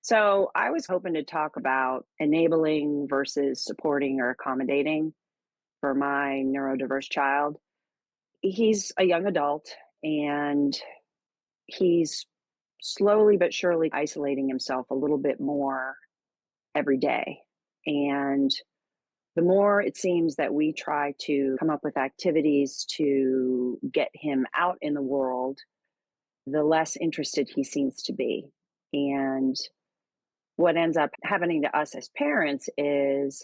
So I was hoping to talk about enabling versus supporting or accommodating for my neurodiverse child. He's a young adult and he's slowly but surely isolating himself a little bit more every day. And the more it seems that we try to come up with activities to get him out in the world, the less interested he seems to be. And what ends up happening to us as parents is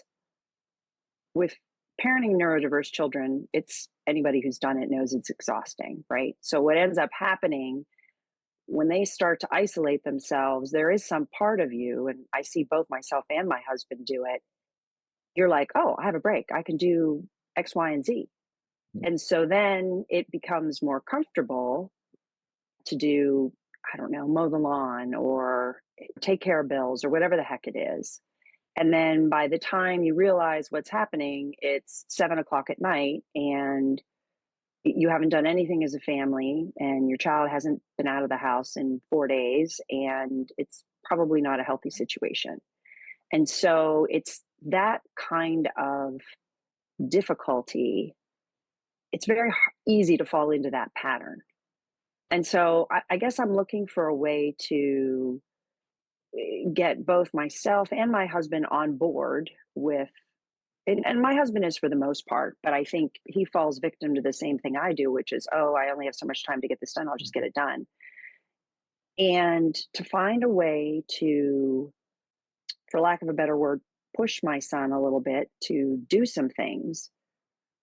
with parenting neurodiverse children, it's anybody who's done it knows it's exhausting, right? So, what ends up happening when they start to isolate themselves, there is some part of you, and I see both myself and my husband do it. You're like, oh, I have a break. I can do X, Y, and Z. And so then it becomes more comfortable to do, I don't know, mow the lawn or take care of bills or whatever the heck it is. And then by the time you realize what's happening, it's 7 o'clock at night and you haven't done anything as a family and your child hasn't been out of the house in 4 days and it's probably not a healthy situation. And so it's that kind of difficulty. It's very easy to fall into that pattern. And so I guess I'm looking for a way to get both myself and my husband on board with and my husband is for the most part, but I think he falls victim to the same thing I do, which is, oh, I only have so much time to get this done. I'll just get it done. And to find a way to, for lack of a better word, push my son a little bit to do some things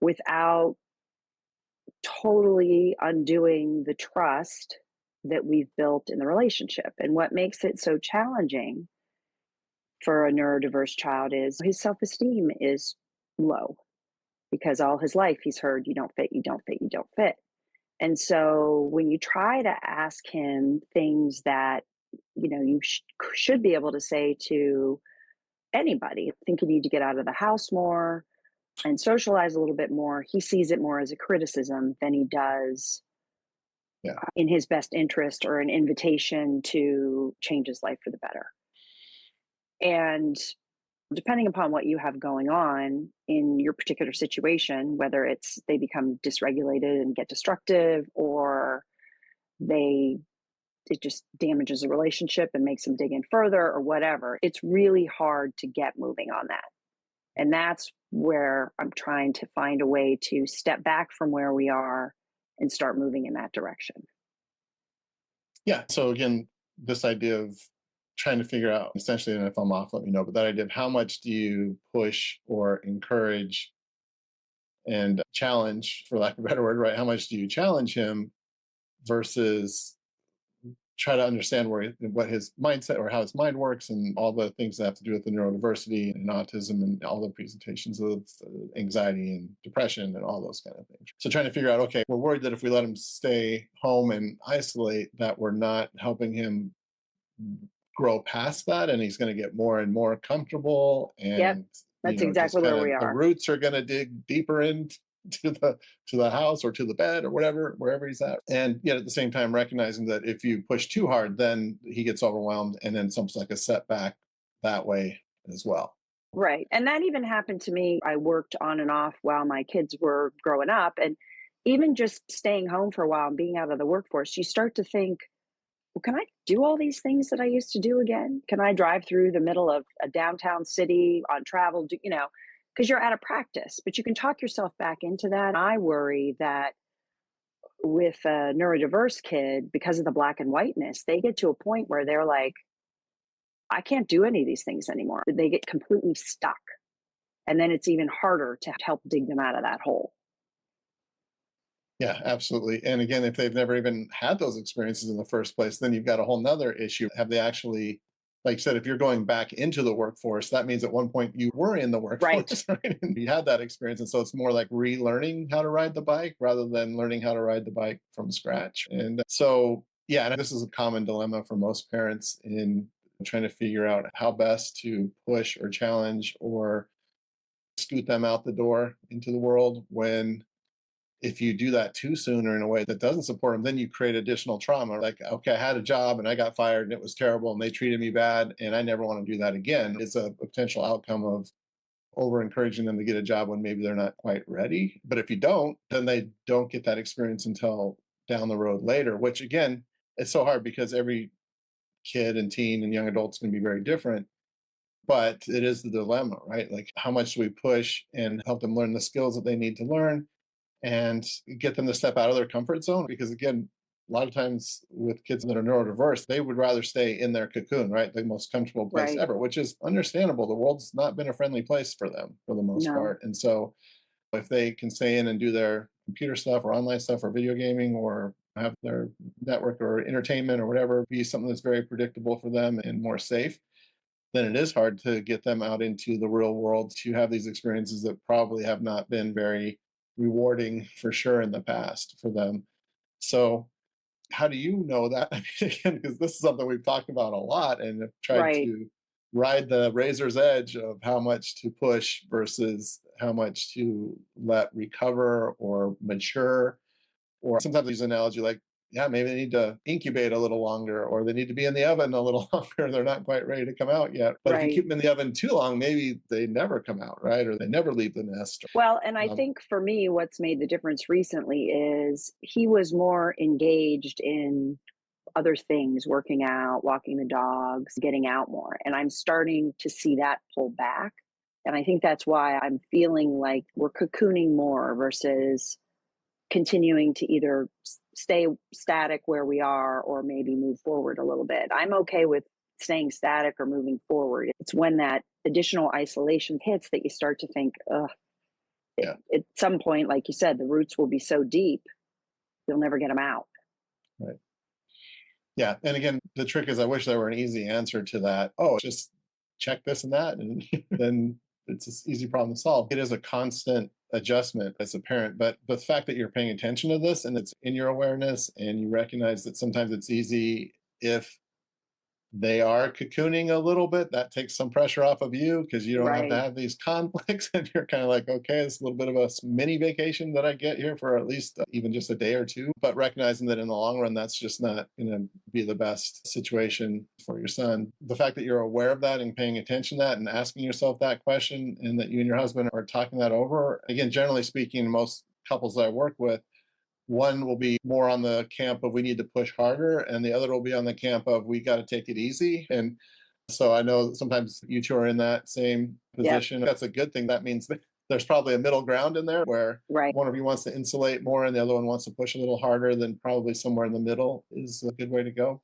without totally undoing the trust that we've built in the relationship. And what makes it so challenging for a neurodiverse child is his self esteem is low because all his life he's heard, you don't fit, you don't fit, you don't fit. And so when you try to ask him things that, you should be able to say to anybody, I think you need to get out of the house more and socialize a little bit more. He sees it more as a criticism than he does Yeah. in his best interest or an invitation to change his life for the better. And depending upon what you have going on in your particular situation, whether it's they become dysregulated and get destructive, or they it just damages a relationship and makes them dig in further, or whatever, it's really hard to get moving on that. And that's where I'm trying to find a way to step back from where we are and start moving in that direction. Yeah. So again, this idea of trying to figure out essentially, and if I'm off, let me know, but that idea of how much do you push or encourage and challenge, for lack of a better word, right? How much do you challenge him versus try to understand what his mindset or how his mind works and all the things that have to do with the neurodiversity and autism and all the presentations of anxiety and depression and all those kind of things. So trying to figure out, okay, we're worried that if we let him stay home and isolate, that we're not helping him grow past that, and he's going to get more and more comfortable, Yep, and that's just exactly kind where we of the are. roots are going to dig deeper into the house or to the bed or whatever, wherever he's at. And yet at the same time recognizing that if you push too hard, then he gets overwhelmed and then something's like a setback that way as well. Right. And that even happened to me. I worked on and off while my kids were growing up. And even just staying home for a while and being out of the workforce, you start to think, well, can I do all these things that I used to do again? Can I drive through the middle of a downtown city on travel? Because you're out of practice, but you can talk yourself back into that. I worry that with a neurodiverse kid, because of the black and whiteness, they get to a point where they're like, I can't do any of these things anymore. They get completely stuck. And then it's even harder to help dig them out of that hole. Yeah, absolutely. And again, if they've never even had those experiences in the first place, then you've got a whole nother issue. Have they actually, like you said, if you're going back into the workforce, that means at one point you were in the Right. workforce, right? And you had that experience. And so it's more like relearning how to ride the bike rather than learning how to ride the bike from scratch. And so, yeah, and this is a common dilemma for most parents in trying to figure out how best to push or challenge or scoot them out the door into the world when if you do that too soon or in a way that doesn't support them, then you create additional trauma. Like, okay, I had a job and I got fired and it was terrible and they treated me bad and I never want to do that again. It's a potential outcome of over encouraging them to get a job when maybe they're not quite ready. But if you don't, then they don't get that experience until down the road later, which again, it's so hard because every kid and teen and young adults can be very different. But it is the dilemma, right? Like, how much do we push and help them learn the skills that they need to learn and get them to step out of their comfort zone? Because again, a lot of times with kids that are neurodiverse, they would rather stay in their cocoon, right? The most comfortable place Right. ever, which is understandable. The world's not been a friendly place for them for the most No. part. And so if they can stay in and do their computer stuff or online stuff or video gaming or have their network or entertainment or whatever be something that's very predictable for them and more safe, then it is hard to get them out into the real world to have these experiences that probably have not been very rewarding for sure in the past for them. So, how do you know that? I mean, again, because this is something we've talked about a lot and have tried Right. to ride the razor's edge of how much to push versus how much to let recover or mature. Or sometimes I use an analogy like, yeah, maybe they need to incubate a little longer, or they need to be in the oven a little longer. They're not quite ready to come out yet. But if you Right. keep them in the oven too long, maybe they never come out, right? Or they never leave the nest. Well, and I Um, think for me, what's made the difference recently is he was more engaged in other things, working out, walking the dogs, getting out more. And I'm starting to see that pull back. And I think that's why I'm feeling like we're cocooning more versus continuing to either stay static where we are or maybe move forward a little bit. I'm okay with staying static or moving forward. It's when that additional isolation hits that you start to think, ugh, yeah, at some point, like you said, the roots will be so deep, you'll never get them out. right. Yeah. And again, the trick is I wish there were an easy answer to that. Oh, just check this and that. And then it's an easy problem to solve. It is a constant adjustment as a parent. But the fact that you're paying attention to this and it's in your awareness and you recognize that sometimes it's easy if they are cocooning a little bit. That takes some pressure off of you because you don't have to Right. have these conflicts. And you're kind of like, okay, it's a little bit of a mini vacation that I get here for at least even just a day or two. But recognizing that in the long run, that's just not going to be the best situation for your son. The fact that you're aware of that and paying attention to that and asking yourself that question and that you and your husband are talking that over, again, generally speaking, most couples that I work with, one will be more on the camp of we need to push harder, and the other will be on the camp of we got to take it easy. And so I know sometimes you two are in that same Yep. position. That's a good thing. That means that there's probably a middle ground in there where Right. one of you wants to insulate more and the other one wants to push a little harder. Then probably somewhere in the middle is a good way to go.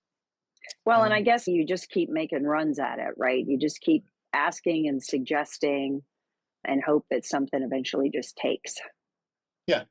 Well, and I Um, guess you just keep making runs at it, right? You just keep asking and suggesting and hope that something eventually just takes.